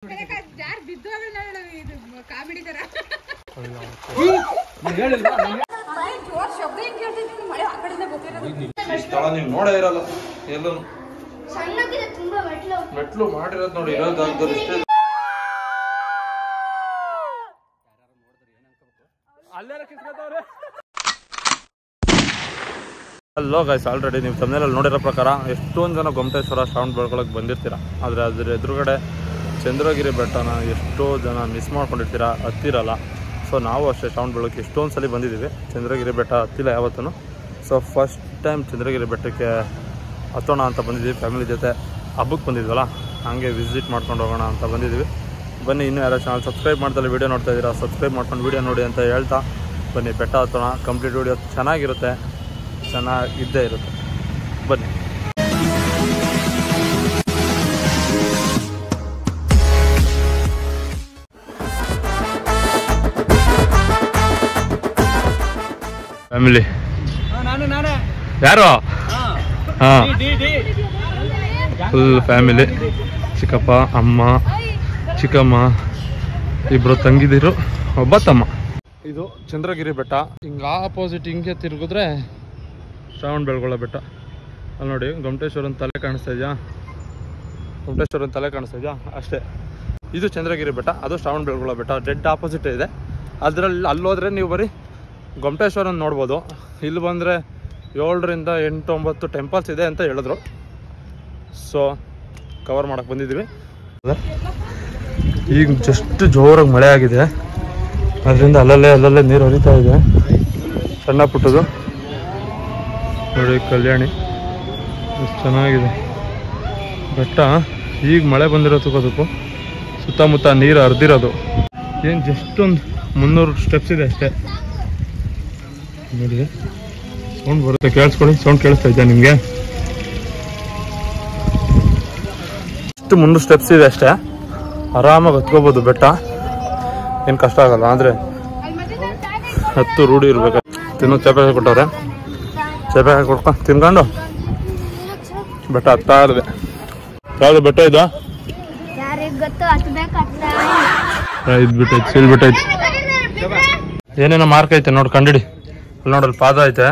Comedy ತರ ಸ್ಥಳ ನೀವು ನೋಡೇ ಇರಲ್ಲ ಎಲ್ಲೂ ಮೆಟ್ಲು ಮಾಡಿರೋದು ನೋಡಿ ಇರೋದಾಗ್ದಲ್ಲಿ ಇಷ್ಟೇ. ಹಲೋ ಗೈಸ್, ಆಲ್ರೆಡಿ ನೀವು ತಮ್ಮನೇಲಿ ನೋಡಿರೋ ಪ್ರಕಾರ ಎಷ್ಟೊಂದು ಜನ ಗೊಮ್ಮಟೇಶ್ವರ ಶ್ರಾವಣ ಬೆಳಗೊಳಕ್ಕೆ ಬಂದಿರ್ತೀರ. ಆದರೆ ಅದ್ರ ಎದುರುಗಡೆ ಚಂದ್ರಗಿರಿ ಬೆಟ್ಟನ ಎಷ್ಟೋ ಜನ ಮಿಸ್ ಮಾಡ್ಕೊಂಡಿರ್ತೀರ, ಹತ್ತಿರಲ್ಲ. ಸೊ ನಾವು ಅಷ್ಟೇ ಶ್ರಾವಣ ಬೆಳಗ್ಗೆ ಎಷ್ಟೊಂದು ಸಲ ಬಂದಿದ್ದೀವಿ, ಚಂದ್ರಗಿರಿ ಬೆಟ್ಟ ಹತ್ತಿಲ್ಲ ಯಾವತ್ತೂ. ಸೊ ಫಸ್ಟ್ ಟೈಮ್ ಚಂದ್ರಗಿರಿ ಬೆಟ್ಟಕ್ಕೆ ಹತ್ತೋಣ ಅಂತ ಬಂದಿದ್ದೀವಿ, ಫ್ಯಾಮಿಲಿ ಜೊತೆ ಹಬ್ಬಕ್ಕೆ ಬಂದಿದ್ವಲ್ಲ, ಹಾಗೆ ವಿಸಿಟ್ ಮಾಡ್ಕೊಂಡು ಹೋಗೋಣ ಅಂತ ಬಂದಿದ್ದೀವಿ. ಬನ್ನಿ, ಇನ್ನೂ ಯಾರೋ ಚಾನಲ್ ಸಬ್ಸ್ಕ್ರೈಬ್ ಮಾಡ್ದಲ್ಲಿ ವೀಡಿಯೋ ನೋಡ್ತಾ ಇದ್ದೀರಾ, ಸಬ್ಸ್ಕ್ರೈಬ್ ಮಾಡ್ಕೊಂಡು ವೀಡಿಯೋ ನೋಡಿ ಅಂತ ಹೇಳ್ತಾ ಬನ್ನಿ ಬೆಟ್ಟ ಹತ್ತೋಣ. ಕಂಪ್ಲೀಟ್ ವೀಡಿಯೋ ಚೆನ್ನಾಗಿರುತ್ತೆ, ಚೆನ್ನಾಗಿದ್ದೇ ಇರುತ್ತೆ. ಬನ್ನಿ. ಫ್ಯಾಮಿಲಿ ಯಾರು? ಹಾಂ, ಫುಲ್ ಫ್ಯಾಮಿಲಿ. ಚಿಕ್ಕಪ್ಪ, ಅಮ್ಮ, ಚಿಕ್ಕಮ್ಮ, ಇಬ್ಬರು ತಂಗಿದಿರು, ಒಬ್ಬ ತಮ್ಮ. ಇದು ಚಂದ್ರಗಿರಿ ಬೆಟ್ಟ. ಹಿಂಗೆ ಆಪೋಸಿಟ್ ಹಿಂಗೆ ತಿರುಗಿದ್ರೆ ಶ್ರಾವಣ ಬೆಳಗೊಳ ಬೆಟ್ಟ. ಅಲ್ಲಿ ನೋಡಿ ಗೊಮ್ಮಟೇಶ್ವರನ ತಲೆ ಕಾಣಿಸ್ತಾ ಇದೆಯಾ? ಗೊಮ್ಮಟೇಶ್ವರನ ತಲೆ ಕಾಣಿಸ್ತಾ ಇದೆಯಾ? ಅಷ್ಟೇ. ಇದು ಚಂದ್ರಗಿರಿ ಬೆಟ್ಟ, ಅದು ಶ್ರಾವಣ ಬೆಳಗೊಳ ಬೆಟ್ಟ. ಡೆಡ್ ಆಪೋಸಿಟ್ ಇದೆ. ಅದರಲ್ಲಿ ಅಲ್ಲೋದ್ರೆ ನೀವು ಬರೀ ಗೊಮ್ಮಟೇಶ್ವರನ ನೋಡ್ಬೋದು. ಇಲ್ಲಿ ಬಂದರೆ 7ರಿಂದ 8, 9 ಟೆಂಪಲ್ಸ್ ಇದೆ ಅಂತ ಹೇಳಿದ್ರು. ಸೊ ಕವರ್ ಮಾಡೋಕ್ಕೆ ಬಂದಿದ್ದೀವಿ. ಈಗ ಜಸ್ಟ್ ಜೋರಾಗಿ ಮಳೆ ಆಗಿದೆ, ಅದರಿಂದ ಅಲ್ಲಲ್ಲೇ ನೀರು ಹರಿತಾ ಇದೆ. ಸಣ್ಣ ಪುಟ್ಟದು ನೋಡಿ, ಕಲ್ಯಾಣಿ ಎಷ್ಟು ಚೆನ್ನಾಗಿದೆ ಬೆಟ್ಟ. ಈಗ ಮಳೆ ಬಂದಿರೋದಕ್ಕೂ ಸುತ್ತಮುತ್ತ ನೀರು ಹರಿದಿರೋದು. ಏನು ಜಸ್ಟ್ ಒಂದು 300 ಸ್ಟೆಪ್ಸ್ ಇದೆ ಅಷ್ಟೇ. ನೋಡಿ ಸೌಂಡ್ ಬರುತ್ತೆ, ಕೇಳಿಸ್ಕೊಳ್ಳಿ. ಸೌಂಡ್ ಕೇಳಿಸ್ತಾ ಇದೆಯಾ ನಿಮಗೆ? ಇಷ್ಟು 300 ಸ್ಟೆಪ್ಸ್ ಇದೆ ಅಷ್ಟೇ. ಆರಾಮಾಗಿ ಹತ್ಕೋಬೋದು ಬೆಟ್ಟ, ಏನು ಕಷ್ಟ ಆಗಲ್ಲ. ಆದರೆ ಹತ್ತು ರೂಢಿ ಇರ್ಬೇಕು. ತಿನ್ನೋ ಚೇಪೆ ಕೊಟ್ಟವ್ರೆ, ಚೇಪೆ ಕೊಡ್ಕೊ ತಿನ್ಕೊಂಡು ಬೆಟ್ಟ ಹತ್ತಾ ಇರದೆ. ಯಾವ್ದು ಬೆಟ್ಟ ಇದು? ಇದು ಬಿಟ್ಟೈತೆ, ಸೀಲ್ ಬಿಟ್ಟೈತೆ. ಏನೇನೋ ಮಾರ್ಕ್ ಐತೆ ನೋಡಿ, ಕಂಡಿಡಿ. ಅಲ್ಲಿ ನೋಡಲ್ಲಿ ಪಾದ ಐತೆ.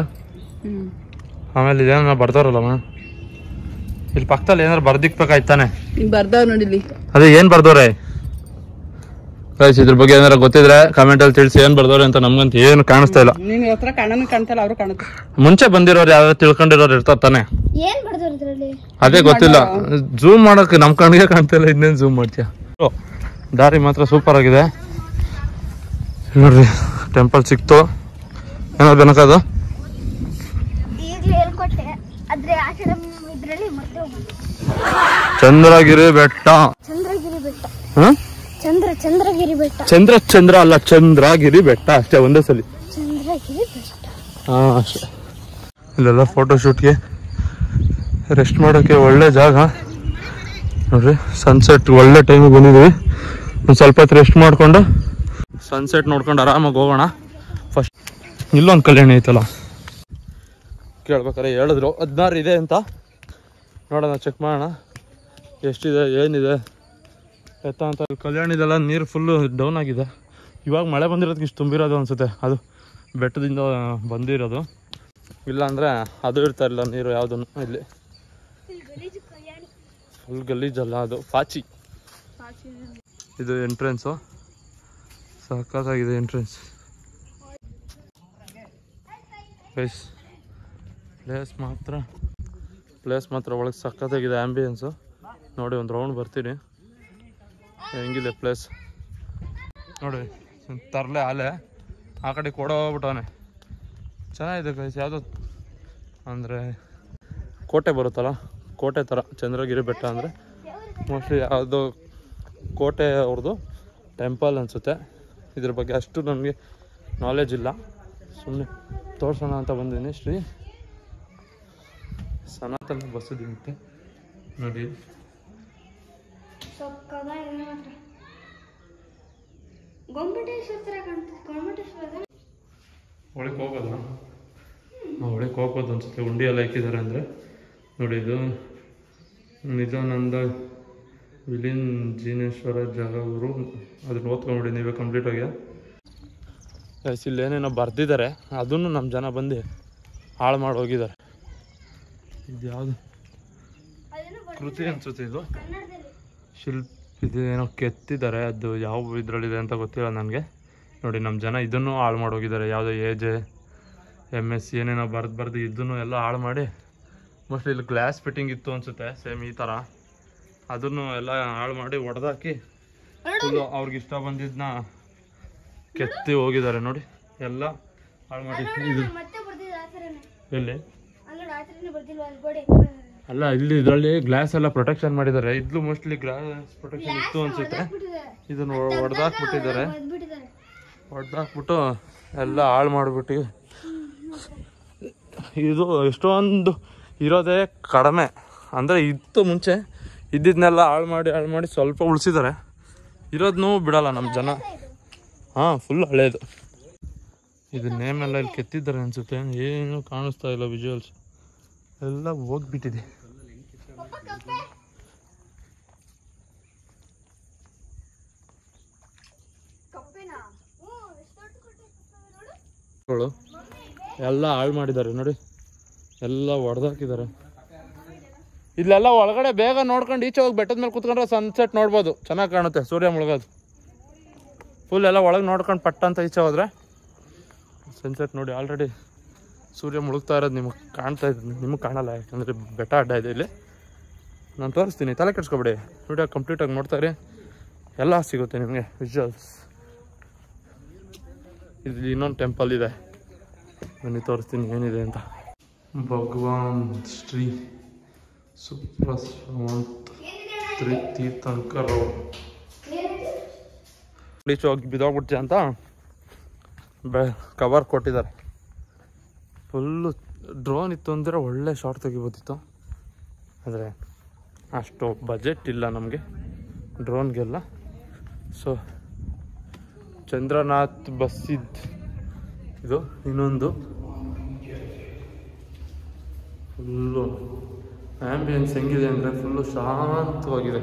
ಆಮೇಲೆ ಇದೇನ ಬರ್ದವ್ರಲ್ಲಮ್ಮ, ಇಲ್ಲಿ ಪಕ್ಕದಲ್ಲಿ ಏನಾರು ಬರ್ದಿಕ್ಬೇಕಾಯ್ತಾನೆ. ಬರ್ದವ್ ನೋಡಿಲಿ, ಅದೇ ಏನ್ ಬರ್ದವ್ರೆ? ಇದ್ರ ಬಗ್ಗೆ ಏನಾರ ಗೊತ್ತಿದ್ರೆ ಕಮೆಂಟ್ ಅಲ್ಲಿ ತಿಳಿಸಿ. ಏನ್ ಬರ್ದವ್ರೆ ಅಂತ ನಮ್ಗಂತ ಏನು ಕಾಣಿಸ್ತಾ ಇಲ್ಲ. ಮುಂಚೆ ಬಂದಿರೋರು ಯಾರು ತಿಳ್ಕೊಂಡಿರೋರು ಇರ್ತಾರ ತಾನೆ, ಅದೇ ಗೊತ್ತಿಲ್ಲ. ಝೂಮ್ ಮಾಡಕ್ ನಮ್ ಕಣ್ಣಿಗೆ ಕಾಣ್ತಾ ಇಲ್ಲ, ಇನ್ನೇನ್ ಝೂಮ್ ಮಾಡ್ತೀಯ? ದಾರಿ ಮಾತ್ರ ಸೂಪರ್ ಆಗಿದೆ ನೋಡ್ರಿ. ಟೆಂಪಲ್ ಸಿಕ್ತು. ಏನೋ ಬೆನಕದು? ಚಂದ್ರಗಿರಿ ಬೆಟ್ಟ. ಚಂದ್ರ ಅಲ್ಲ, ಚಂದ್ರಗಿರಿ ಬೆಟ್ಟ ಅಷ್ಟೇ, ಒಂದೇ ಸಲ. ಹಾ ಅಷ್ಟೇ. ಇಲ್ಲೆಲ್ಲ ಫೋಟೋ ಶೂಟ್ಗೆ, ರೆಸ್ಟ್ ಮಾಡೋಕೆ ಒಳ್ಳೆ ಜಾಗ ನೋಡ್ರಿ. ಸನ್ಸೆಟ್ ಒಳ್ಳೆ ಟೈಮಿಗೆ ಬಂದಿದ್ದೀವಿ. ಒಂದು ಸ್ವಲ್ಪ ಹೊತ್ತು ರೆಸ್ಟ್ ಮಾಡ್ಕೊಂಡು ಸನ್ಸೆಟ್ ನೋಡ್ಕೊಂಡು ಆರಾಮಾಗಿ ಹೋಗೋಣ. ಫಸ್ಟ್ ಇಲ್ಲೊಂದು ಕಲ್ಯಾಣಿ ಐತಲ್ಲ, ಕೇಳ್ಬೇಕಾರೆ ಹೇಳಿದ್ರು 16 ಇದೆ ಅಂತ. ನೋಡೋಣ, ಚೆಕ್ ಮಾಡೋಣ ಎಷ್ಟಿದೆ ಏನಿದೆ ಎತ್ತ ಅಂತ. ಕಲ್ಯಾಣಿದೆಲ್ಲ ನೀರು ಫುಲ್ಲು ಡೌನ್ ಆಗಿದೆ. ಇವಾಗ ಮಳೆ ಬಂದಿರೋದಕ್ಕೆ ಇಷ್ಟು ತುಂಬಿರೋದು ಅನಿಸುತ್ತೆ. ಅದು ಬೆಟ್ಟದಿಂದ ಬಂದಿರೋದು, ಇಲ್ಲಾಂದರೆ ಅದು ಇರ್ತಾ ಇಲ್ಲ ನೀರು ಯಾವುದೂ. ಇಲ್ಲಿ ಫುಲ್ ಗಲೀಜಲ್ಲ, ಅದು ಪಾಚಿ. ಇದು ಎಂಟ್ರೆನ್ಸು, ಸಖತ್ತಾಗಿದೆ ಎಂಟ್ರೆನ್ಸ್. ಪ್ಲೇಸ್ ಮಾತ್ರ ಒಳಗೆ ಸಖತ್ತಾಗಿದೆ. ಆ್ಯಂಬಿಯನ್ಸು ನೋಡಿ, ಒಂದು ರೌಂಡ್ ಬರ್ತೀನಿ. ಹೆಂಗಿದೆ ಪ್ಲೇಸ್ ನೋಡಿ. ತರಲೆ ಆಲೆ ಆ ಕಡೆ ಕೊಡೋಗ್ಬಿಟ್ಟವನೆ. ಚೆನ್ನಾಗಿದೆ ಗೈಸ್. ಯಾವುದೋ ಅಂದರೆ ಕೋಟೆ ಬರುತ್ತಲ್ಲ, ಕೋಟೆ ಥರ ಚಂದ್ರಗಿರಿ ಬೆಟ್ಟ ಅಂದರೆ ಮೋಸ್ಟ್ಲಿ ಯಾವುದೋ ಕೋಟೆ ಅವ್ರದ್ದು ಟೆಂಪಲ್ ಅನಿಸುತ್ತೆ. ಇದ್ರ ಬಗ್ಗೆ ಅಷ್ಟು ನನಗೆ ನಾಲೆಜ್ ಇಲ್ಲ, ಸುಮ್ಮನೆ ತೋರ್ಸೋಣ ಅಂತ ಬಂದಿದ್ದೀನಿ. ಶ್ರೀ ಸನಾತನ ಬಸದಿ ಮತ್ತೆ ನೋಡಿ. ಒಳಗೆ ಹೋಗೋದ? ಒಳಗೆ ಹೋಗ್ಬೋದು ಅನ್ಸುತ್ತೆ. ಉಂಡಿ ಎಲ್ಲ ಇಕ್ಕಿದ್ದಾರೆ ಅಂದರೆ ನೋಡಿ. ಇದು ನಿಜಾನಂದ ವಿಲೀನ್ ಜೀನೇಶ್ವರ ಜಾಗವರು ಅದನ್ನ ಓದ್ಕೊಂಬಿಡಿ ನೀವೇ ಕಂಪ್ಲೀಟಾಗಿ. ಇಲ್ಲಿ ಏನೇನೋ ಬರ್ದಿದ್ದಾರೆ ಅದನ್ನು ನಮ್ಮ ಜನ ಬಂದು ಹಾಳು ಮಾಡಿ ಹೋಗಿದ್ದಾರೆ. ಇದು ಯಾವುದು ಕೃತಿ ಅನ್ಸುತ್ತೆ, ಇದು ಇದೇನೋ ಕೆತ್ತಿದ್ದಾರೆ, ಅದು ಯಾವ ಇದರಲ್ಲಿದೆ ಅಂತ ಗೊತ್ತಿಲ್ಲ ನನಗೆ. ನೋಡಿ ನಮ್ಮ ಜನ ಇದನ್ನು ಹಾಳು ಮಾಡಿ ಹೋಗಿದ್ದಾರೆ. ಯಾವುದೋ AJ MS ಏನೇನೋ ಬರ್ದು ಇದನ್ನು ಎಲ್ಲ ಹಾಳು ಮಾಡಿ. ಮೋಸ್ಟ್ಲಿ ಇಲ್ಲಿ ಗ್ಲಾಸ್ ಫಿಟ್ಟಿಂಗ್ ಇತ್ತು ಅನಿಸುತ್ತೆ, ಸೇಮ್ ಈ ಥರ. ಅದನ್ನು ಎಲ್ಲ ಹಾಳು ಮಾಡಿ ಒಡೆದಾಕಿ ಫುಲ್ಲು ಅವ್ರಿಗೆ ಇಷ್ಟ ಬಂದಿದ್ದನ್ನ ಕೆತ್ತಿ ಹೋಗಿದ್ದಾರೆ. ನೋಡಿ ಎಲ್ಲ ಹಾಳು ಮಾಡಿ. ಇದು ಎಲ್ಲಿ ಅಲ್ಲ, ಇಲ್ಲಿ ಇದರಲ್ಲಿ ಗ್ಲಾಸ್ ಎಲ್ಲ ಪ್ರೊಟೆಕ್ಷನ್ ಮಾಡಿದ್ದಾರೆ. ಇದ್ಲು ಮೋಸ್ಟ್ಲಿ ಗ್ಲಾಸ್ ಪ್ರೊಟೆಕ್ಷನ್ ಇತ್ತು ಅನ್ಸುತ್ತೆ. ಇದನ್ನು ಹೊಡೆದಾಕ್ಬಿಟ್ಟಿದ್ದಾರೆ. ಹೊಡೆದಾಕ್ಬಿಟ್ಟು ಎಲ್ಲ ಹಾಳು ಮಾಡಿಬಿಟ್ಟು ಇದು ಎಷ್ಟೊಂದು ಇರೋದೇ ಕಡಿಮೆ. ಅಂದರೆ ಇತ್ತು ಮುಂಚೆ, ಇದ್ದಿದ್ದನ್ನೆಲ್ಲ ಹಾಳು ಮಾಡಿ ಸ್ವಲ್ಪ ಉಳಿಸಿದ್ದಾರೆ. ಇರೋದನ್ನೂ ಬಿಡಲ್ಲ ನಮ್ಮ ಜನ. ಹಾಂ, ಫುಲ್ ಹಳೇದು. ಇದು ನೇಮೆಲ್ಲ ಇಲ್ಲಿ ಕೆತ್ತಿದ್ದಾರೆ ಅನಿಸುತ್ತೆ. ಏನು ಕಾಣಿಸ್ತಾ ಇಲ್ಲ, ವಿಜುವಲ್ಸ್ ಎಲ್ಲ ಹೋಗ್ಬಿಟ್ಟಿದೆ. ಎಲ್ಲ ಹಾಳು ಮಾಡಿದ್ದಾರೆ ನೋಡಿ, ಎಲ್ಲ ಹೊಡೆದಾಕಿದ್ದಾರೆ. ಇಲ್ಲೆಲ್ಲ ಒಳಗಡೆ ಬೇಗ ನೋಡ್ಕೊಂಡು ಈಚೆ ಹೋಗಿ ಬೆಟ್ಟದ ಮೇಲೆ ಕೂತ್ಕೊಂಡ್ರೆ ಸನ್ಸೆಟ್ ನೋಡ್ಬೋದು, ಚೆನ್ನಾಗಿ ಕಾಣುತ್ತೆ. ಸೂರ್ಯ ಮುಳುಗೋದು ಫುಲ್ ಎಲ್ಲ ಒಳಗೆ ನೋಡ್ಕೊಂಡು ಪಟ್ಟ ಅಂತ ಈಚೆ ಹೋದ್ರೆ ಸನ್ಸೆಟ್ ನೋಡಿ. ಆಲ್ರೆಡಿ ಸೂರ್ಯ ಮುಳುಗ್ತಾ ಇರೋದು ನಿಮಗೆ ಕಾಣ್ತಾ ಇದ್ದೀನಿ. ನಿಮಗೆ ಕಾಣಲ್ಲ, ಯಾಕಂದರೆ ಬೆಟ್ಟ ಅಡ್ಡ ಇದೆ ಇಲ್ಲಿ. ನಾನು ತೋರಿಸ್ತೀನಿ, ತಲೆ ಕೆಡ್ಸ್ಕೊಬೇಡಿ. ವಿಡಿಯೋ ಕಂಪ್ಲೀಟಾಗಿ ನೋಡ್ತಾರೆ, ಎಲ್ಲ ಸಿಗುತ್ತೆ ನಿಮಗೆ ವಿಜುವಲ್ಸ್. ಇಲ್ಲಿ ಇನ್ನೊಂದು ಟೆಂಪಲ್ ಇದೆ, ಬನ್ನಿ ತೋರಿಸ್ತೀನಿ ಏನಿದೆ ಅಂತ. ಭಗವಾನ್ ಶ್ರೀ ಸುಪ್ರಸ್ವಂತ್ ತೀರ್ಥಂಕರ್ ಈಚೆ ಹೋಗಿ ಬಿದ್ದೋಗ್ಬಿಡ್ತೀಯ ಅಂತ ಕವರ್ ಕೊಟ್ಟಿದ್ದಾರೆ. ಫುಲ್ಲು ಡ್ರೋನ್ ಇತ್ತು ಅಂದರೆ ಒಳ್ಳೆ ಶಾರ್ಟ್ ತೆಗಿಬೋದಿತ್ತು, ಆದರೆ ಅಷ್ಟು ಬಜೆಟ್ ಇಲ್ಲ ನಮಗೆ ಡ್ರೋನ್ಗೆಲ್ಲ. ಸೊ ಚಂದ್ರನಾಥ್ ಬಸ್ಸಿದ್ ಇದು ಇನ್ನೊಂದು. ಫುಲ್ಲು ಆ್ಯಂಬಿಯನ್ಸ್ ಹೆಂಗಿದೆ ಅಂದರೆ ಫುಲ್ಲು ಶಾಂತವಾಗಿದೆ.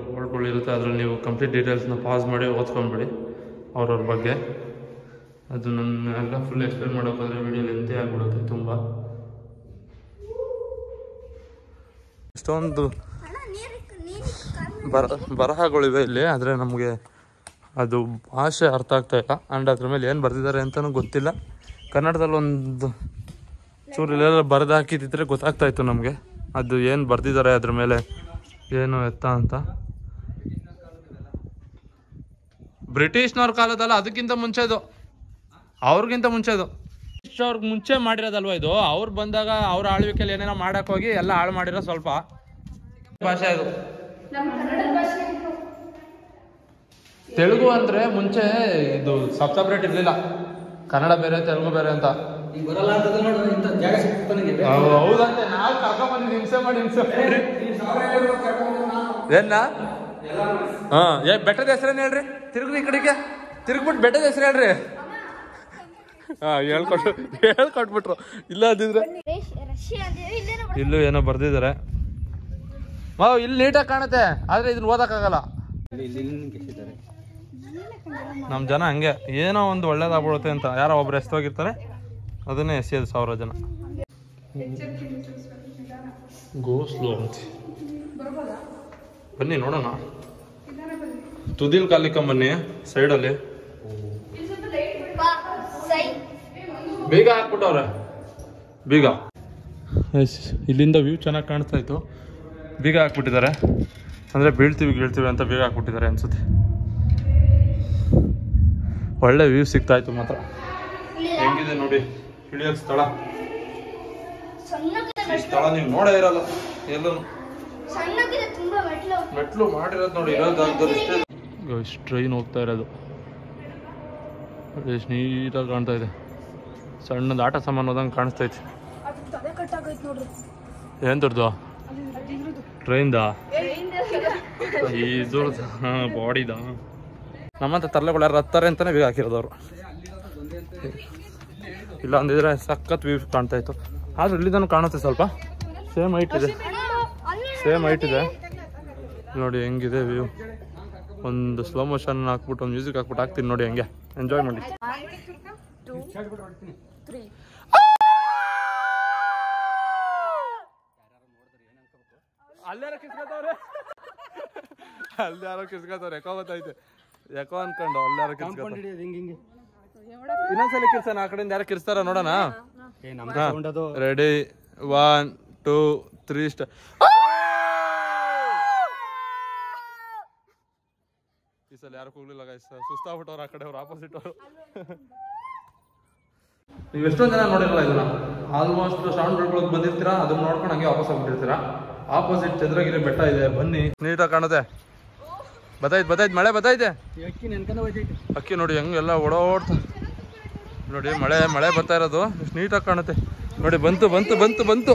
ಬೋರ್ಡ್ಗಳಿರುತ್ತೆ, ಅದರಲ್ಲಿ ನೀವು ಕಂಪ್ಲೀಟ್ ಡೀಟೇಲ್ಸ್ನ ಪಾಸ್ ಮಾಡಿ ಓದ್ಕೊಂಡ್ಬಿಡಿ ಅವ್ರವ್ರ ಬಗ್ಗೆ. ಅದು ನನ್ನ ಎಲ್ಲ ಫುಲ್ ಎಕ್ಸ್ಪ್ಲೇನ್ ಮಾಡೋಕ್ಕಾದ್ರೆ ವಿಡಿಯೋ ಲೆಂತೇ ಆಗಿಬಿಡುತ್ತೆ ತುಂಬ. ಎಷ್ಟೊಂದು ಬರಹಗಳಿವೆ ಇಲ್ಲಿ, ಆದರೆ ನಮಗೆ ಅದು ಭಾಷೆ ಅರ್ಥ ಆಗ್ತಾ ಇಲ್ಲ. ಆ್ಯಂಡ್ ಅದ್ರ ಮೇಲೆ ಏನು ಬರೆದಿದ್ದಾರೆ ಅಂತಲೂ ಗೊತ್ತಿಲ್ಲ. ಕನ್ನಡದಲ್ಲಿ ಒಂದು ಚೂರು ಇಲ್ಲೆಲ್ಲ ಬರೆದು ಹಾಕಿದ್ದಿದ್ರೆ ಗೊತ್ತಾಗ್ತಾ ಇತ್ತು ನಮಗೆ ಅದು ಏನು ಬರೆದಿದ್ದಾರೆ ಅದ್ರ ಮೇಲೆ ಏನು ಎತ್ತ ಅಂತ. ಬ್ರಿಟಿಷ್ನವ್ರ ಕಾಲದಲ್ಲ, ಅದಕ್ಕಿಂತ ಮುಂಚೆದು, ಅವ್ರಿಗಿಂತ ಮುಂಚೆದು. ಅವ್ರಿಗೆ ಮುಂಚೆ ಮಾಡಿರೋದಲ್ವ ಇದು. ಅವ್ರು ಬಂದಾಗ ಅವ್ರ ಆಳ್ವಿಕೆಯಲ್ಲಿ ಏನೇನೋ ಮಾಡಕ್ ಹೋಗಿ ಎಲ್ಲ ಹಾಳು ಮಾಡಿರೋ ಸ್ವಲ್ಪ ಭಾಷೆ ಅದು. ತೆಲುಗು ಅಂದ್ರೆ ಮುಂಚೆ ಇದು ಸಪ್ರೇಟ್ ಇರ್ಲಿಲ್ಲ, ಕನ್ನಡ ಬೇರೆ ತೆಲುಗು ಬೇರೆ ಅಂತ. ಹೌದಂತೆ, ನಾವು ಕರ್ಕೊಂಡ್ಬಂದಿದ್ದು ಹಿಂಸೆ ಮಾಡಿ ಏನ. ಹಾ, ಬೆಟ್ಟದ ಹೆಸರೇನು ಹೇಳ್ರಿ? ತಿರುಗ್ರಿ ಈ ಕಡೆಗೆ, ತಿರುಗ್ಬಿಟ್ಟು ಬೆಟ್ಟದ ಹೆಸರು ಹೇಳ್ರಿ. ಹಾ, ಹೇಳ್ಕೊಟ್ಬಿಟ್ರು. ಇಲ್ಲ ಅದಿದ್ರೆ ಇಲ್ಲೂ ಏನೋ ಬರ್ದಿದ್ದಾರೆ. ಇಲ್ಲಿ ನೀಟಾಗಿ ಕಾಣುತ್ತೆ, ಆದ್ರೆ ಇದನ್ನ ಓದಕ್ಕಾಗಲ್ಲ. ನಮ್ ಜನ ಹಂಗೆ ಏನೋ ಒಂದು ಒಳ್ಳೇದಾಗ್ಬಿಡುತ್ತೆ ಅಂತ ಯಾರೋ ಒಬ್ರು ಎಸ್ತೋಗಿರ್ತಾರೆ, ಅದನ್ನೇ ಎಸೆಯೋದು 1000 ಜನ. ಗೋ ಸ್ಲೋ ಅಂತ ಬನ್ನಿ ನೋಡೋಣ. ತುದಿಲ್ ಕಾಲಿಕೊಂಬನ್ನಿ, ಸೈಡಲ್ಲಿ ಬೀಗ ಹಾಕ್ಬಿಟ್ಟವ್ರೆ. ಬೀಗ ಇಲ್ಲಿಂದ ವ್ಯೂ ಚೆನ್ನಾಗಿ ಕಾಣಿಸ್ತಾ ಇತ್ತು, ಬೀಗ ಹಾಕ್ಬಿಟ್ಟಿದ್ದಾರೆ. ಅಂದರೆ ಬೀಳ್ತೀವಿ ಅಂತ ಬೀಗ ಹಾಕ್ಬಿಟ್ಟಿದ್ದಾರೆ ಅನ್ಸುತ್ತೆ. ಒಳ್ಳೆ ವ್ಯೂ ಸಿಗ್ತಾ ಇತ್ತು ಮಾತ್ರ. ಹೆಂಗಿದೆ ನೋಡಿ ಇಳಿಯೋಕ್ ಸ್ಥಳ. ಈ ಸ್ಥಳ ನೀವು ನೋಡೇ ಇರಲ್ಲ ಎಲ್ಲೂ. ಮೆಟ್ಲು ಮಾಡಿರೋದು ನೋಡಿ, ಇರೋದಾಗ್ತಾರೆ ಇಷ್ಟೇ. ಟ್ರೈನ್ ಹೋಗ್ತಾ ಇರೋದು ಎಷ್ಟು ನೀಟಾಗಿ ಕಾಣ್ತಾ ಇದೆ. ಸಣ್ಣದ ಆಟ ಸಾಮಾನು ಹೋದಂಗೆ ಕಾಣಿಸ್ತೈತಿ. ಏನ್ ದೊಡ್ಡದು ಟ್ರೈನ್ದ? ಇದು ಬಾಡಿದ. ನಮ್ಮಂತ ತರ್ಲೆಗಳು ಯಾರು ಹತ್ತಾರೆ ಅಂತಾನೆ ಬೀಗ ಹಾಕಿರೋದವ್ರು. ಇಲ್ಲ ಅಂದಿದ್ರೆ ಸಖತ್ ವ್ಯೂ ಕಾಣ್ತಾ ಇತ್ತು. ಆದ್ರೆ ಇಲ್ಲಿದನ್ನು ಕಾಣುತ್ತೆ, ಸ್ವಲ್ಪ ಸೇಮ್ ಹೈಟ್ ಇದೆ. ಸೇಮ್ ಹೈಟ್ ಇದೆ ನೋಡಿ ಹೆಂಗಿದೆ ವ್ಯೂ. ಒಂದು ಸ್ಲೋ ಮೋಷನ್ ಹಾಕ್ಬಿಟ್ಟು ಒಂದು ಮ್ಯೂಸಿಕ್ ಹಾಕ್ಬಿಟ್ಟು ಹಾಕ್ತೀನಿ ನೋಡಿ, ಹೆಂಗೆ ಎಂಜಾಯ್ ಮಾಡಿ. ಅಲ್ಲಾರ ಕಿಸ್ಕೊತವ್ರೆ, ಅಲ್ಲಿ ಯಾರೋ ಕಿಸ್ಕೊತವ್ರೆ, ಎಕೋ ಗೊತ್ತೈತೆ, ಎಕೋ ಅನ್ಕೊಂಡು ಅಲ್ಲಾರ ಕಿಸ್ಕೊತ. ಇನ್ನೊಂದ್ಸಲ ಕಿರ್ಸೋಣ, ಆ ಕಡೆಯಿಂದ ಯಾರು ಕಿರ್ಸ್ತಾರ ನೋಡೋಣ. Ready 1 2 3 start. ಈ ಸಲ ಯಾರು ಕೂಗ್ಲಿಲ್ಲ ಗೈಸ್, ಸುಸ್ತಾಗ್ಬಿಟ್ಟವ್ರು ಆ ಕಡೆ ಅವ್ರು, ಆಪೋಸಿಟ್ ಅವರು. ನೀವು ಎಷ್ಟೊಂದು ಜನ ನೋಡಿರಲ್ಲ ಇದನ್ನ, ಆಲ್ಮೋಸ್ಟ್ ಸೌಂಡ್ ಬೆಳ್ಕೊಳಕ್ ಬಂದಿರ್ತೀರಾ, ಅದನ್ನ ನೋಡ್ಕೊಂಡು ಹಂಗೆ ವಾಪಸ್ ಹೋಗ್ಬಿಟ್ಟಿರ್ತೀರಾ. ಆಪೋಸಿಟ್ ಚಂದ್ರಗಿರಿ ಬೆಟ್ಟ ಇದೆ, ಬನ್ನಿ, ನೀಟಾಗಿ ಕಾಣುತ್ತೆ. ಬತ್ತೈತೆ ಮಳೆ ಬತ್ತೈತೆ, ಅಕ್ಕಿ ನೋಡಿ ಹೆಂಗೆಲ್ಲ ಓಡಾಡ್ತಾ ನೋಡಿ, ಮಳೆ ಬರ್ತಾ ಇರೋದು ಎಷ್ಟು ನೀಟಾಗಿ ಕಾಣುತ್ತೆ ನೋಡಿ. ಬಂತು ಬಂತು ಬಂತು ಬಂತು.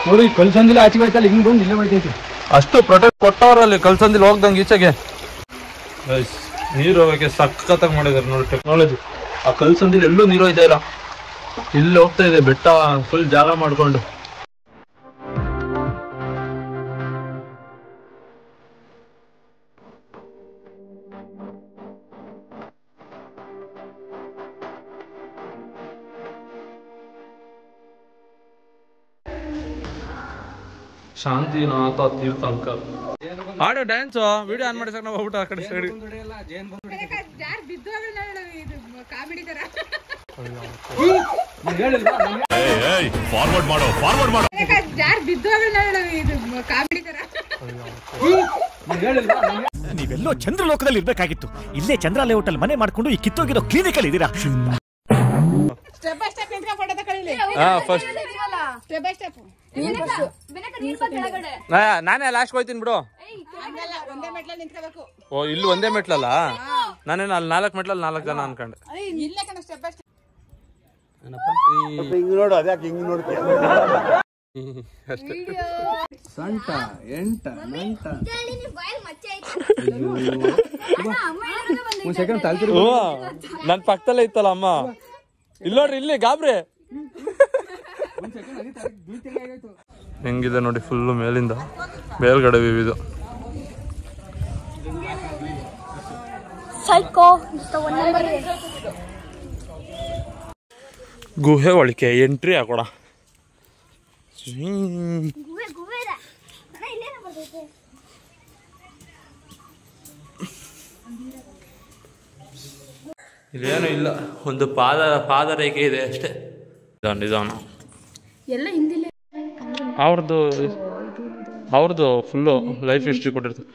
ನೋಡಿ ಕಲ್ಸಂದಿಲ್ಲ, ಆಚೆ ಹೋಯ್ತಲ್ಲ, ಹಿಂಗ್ ಬಂದು ಇಲ್ಲೇ ಹೋಯ್ತೈತಿ. ಅಷ್ಟು ಪ್ರೊಟೆಕ್ಟ್ ಕೊಟ್ಟವ್ರಲ್ಲಿ ಕಲ್ಸಂದಿಲ್ಲ ಹೋಗ್ದಂಗೆ ಈಚೆಗೆ. ನೀರು ಹೋಗಕ್ಕೆ ಸಖತ್ತಾಗಿ ಮಾಡಿದಾರೆ ನೋಡಿ ಟೆಕ್ನಾಲಜಿ. ಆ ಕಲ್ಸಂದಿಲ್ಲ ಎಲ್ಲೂ ನೀರು ಹೋಯ್ತಾ ಇಲ್ಲ, ಇಲ್ಲಿ ಹೋಗ್ತಾ ಇದೆ ಬೆಟ್ಟ ಫುಲ್ ಜಾಗ ಮಾಡ್ಕೊಂಡು. ಶಾಂತಿನಾಥ ತೀರ್ಥಂಕರ್ ಆಡೋ ಡ್ಯಾನ್ಸ್ ವಿಡಿಯೋ ಆನ್ ಮಾಡಿ ಸರ್, ನಾವು ಹೋಗ್ಬಿಟ್ಟು ಆ ಕಡೆ ಸೈಡ್. ಯಾರು ಬಿದ್ದೋಗಲ್ಲ ಇದು ಕಾಮಿಡಿ ತರ. ಫಾರ್ವರ್ಡ್ ಮಾಡೋ ಯಾರು ಬಿದ್ದೋಗಲ್ಲ ಇದು ಕಾಮಿಡಿ ತರ. ನೀವೆಲ್ಲೋ ಚಂದ್ರಲೋಕದಲ್ಲಿ ಇರ್ಬೇಕಾಗಿತ್ತು, ಇಲ್ಲೇ ಚಂದ್ರ ಲೇಔಟ್ ಅಲ್ಲಿ ಮನೆ ಮಾಡ್ಕೊಂಡು ಈ ಕಿತ್ತೋಗಿರೋ ಕ್ಲಿನಿಕ್ ಅಲ್ಲಿ ಇದ್ದೀರಾ. ಸ್ಟೆಪ್ ಬೈ ಸ್ಟೆಪ್ ನಿಂತ್ಕೊಂಡು ಫೋಟೋ ತಗೊಳ್ಳಿ. First step by step. ನಾನೇ ಲಾಸ್ಟ್ ಹೋಯ್ತೀನಿ ಬಿಡು. ಒಂದೇ ಮೆಟ್ಲಲ್ಲಿ ನಿಂತ್ಕೋಬೇಕು. ಓ ಇಲ್ಲಿ ಒಂದೇ ಮೆಟ್ಲಲ್ಲ, ನಾನೇನು ಅಲ್ಲಿ 4 ಮೆಟ್ಲಲ್ಲಿ 4 ಜನ ಅನ್ಕೊಂಡೆ. ಇಲ್ಲೇ ಕಣ ಸ್ಟೆಪ್ ಬೈ ಸ್ಟೆಪ್. ಹಿಂಗ್ ನೋಡು, ಅದ್ಯಾಕೆ ಹಿಂಗ್ ನೋಡ್ತೀಯ? ಅಷ್ಟೇ. ಸಂಟ ಎಂಟ ನಂಟ ಒಂದ್ ಸೆಕೆಂಡ್ ತಾಳ್ತಿರು. ನನ್ ಪಕ್ಕದಲ್ಲೇ ಇತ್ತಲ್ಲ ಅಮ್ಮ, ಇಲ್ಲಿ ನೋಡ್ರಿ, ಇಲ್ಲಿ ಗಾಬ್ರಿ ಹೆಂಗಿದೆ ನೋಡಿ, ಫುಲ್ಲು ಮೇಲಿಂದ ಮೇಲ್ಗಡೆ ವ್ಯೂ ಇದು. ಗುಹೆ ಒಳಗೆ ಎಂಟ್ರಿ ಹಾಕೋಣ. ಇಲ್ಲೇನು ಇಲ್ಲ, ಒಂದು ಪಾದರೇಖೆ ಇದೆ ಅಷ್ಟೇ. ನಿಧಾನ ಎಲ್ಲ ಹಿಂದಿಲ್ಲ. ಅವ್ರದ್ದು ಫುಲ್ಲು ಲೈಫ್ ಹಿಸ್ಟ್ರಿ ಕೊಟ್ಟಿರ್ತಾರೆ.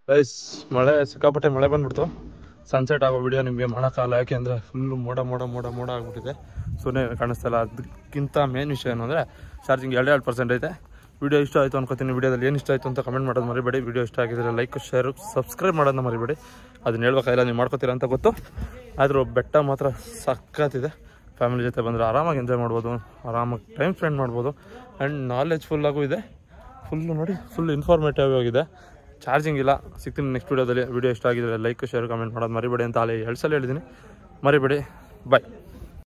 ಗೈಸ್ ಮಳೆ ಸಿಕ್ಕಾಪಟ್ಟೆ ಮಳೆ ಬಂದ್ಬಿಡ್ತು. ಸನ್ಸೆಟ್ ಆಗೋ ವಿಡಿಯೋ ನಿಮಗೆ ಮಾಡೋಕ್ಕಾಗಲ್ಲ, ಯಾಕೆಂದರೆ ಫುಲ್ಲು ಮೋಡ ಆಗ್ಬಿಟ್ಟಿದೆ, ಸುಮ್ಮನೆ ಕಾಣಿಸ್ತಲ್ಲ. ಅದಕ್ಕಿಂತ ಮೇನ್ ವಿಷಯ ಏನು ಅಂದರೆ ಚಾರ್ಜಿಂಗ್ 2% ಐತೆ. ವಿಡಿಯೋ ಇಷ್ಟ ಆಯಿತು ಅನ್ಕೋತೀನಿ. ವಿಡಿಯೋದಲ್ಲಿ ಏನು ಇಷ್ಟ ಆಯಿತು ಅಂತ ಕಮೆಂಟ್ ಮಾಡೋದು ಮರಿಬೇಡಿ. ವಿಡಿಯೋ ಇಷ್ಟ ಆಗಿದ್ರೆ ಲೈಕ್ ಶೇರು ಸಬ್ಸ್ಕ್ರೈಬ್ ಮಾಡೋದನ್ನ ಮರಿಬೇಡಿ. ಅದನ್ನ ಹೇಳ್ಬೇಕಾಗಿಲ್ಲ, ನೀವು ಮಾಡ್ಕೋತೀರ ಅಂತ ಗೊತ್ತು. ಆದರೂ ಬೆಟ್ಟ ಮಾತ್ರ ಸಖತ್ತಿದೆ. ಫ್ಯಾಮಿಲಿ ಜೊತೆ ಬಂದರೆ ಆರಾಮಾಗಿ ಎಂಜಾಯ್ ಮಾಡ್ಬೋದು, ಆರಾಮಾಗಿ ಟೈಮ್ ಸ್ಪೆಂಡ್ ಮಾಡ್ಬೋದು. ಆ್ಯಂಡ್ ನಾಲೆಜ್ಫುಲ್ಲಾಗೂ ಇದೆ. ಫುಲ್ಲು ನೋಡಿ, ಫುಲ್ ಇನ್ಫಾರ್ಮೇಟಿವ್ ಆಗಿದೆ. ಚಾರ್ಜಿಂಗ್ ಇಲ್ಲ. ಸಿಗ್ತೀನಿ ನೆಕ್ಸ್ಟ್ ವಿಡಿಯೋದಲ್ಲಿ. ವಿಡಿಯೋ ಇಷ್ಟ ಆಗಿದ್ರೆ ಲೈಕ್ ಶೇರ್ ಕಮೆಂಟ್ ಮಾಡೋದು ಮರಿಬೇಡಿ ಅಂತ ಅಲ್ಲಿ 2 ಸಲ ಹೇಳಿದ್ದೀನಿ. ಮರಿಬೇಡಿ. ಬಾಯ್.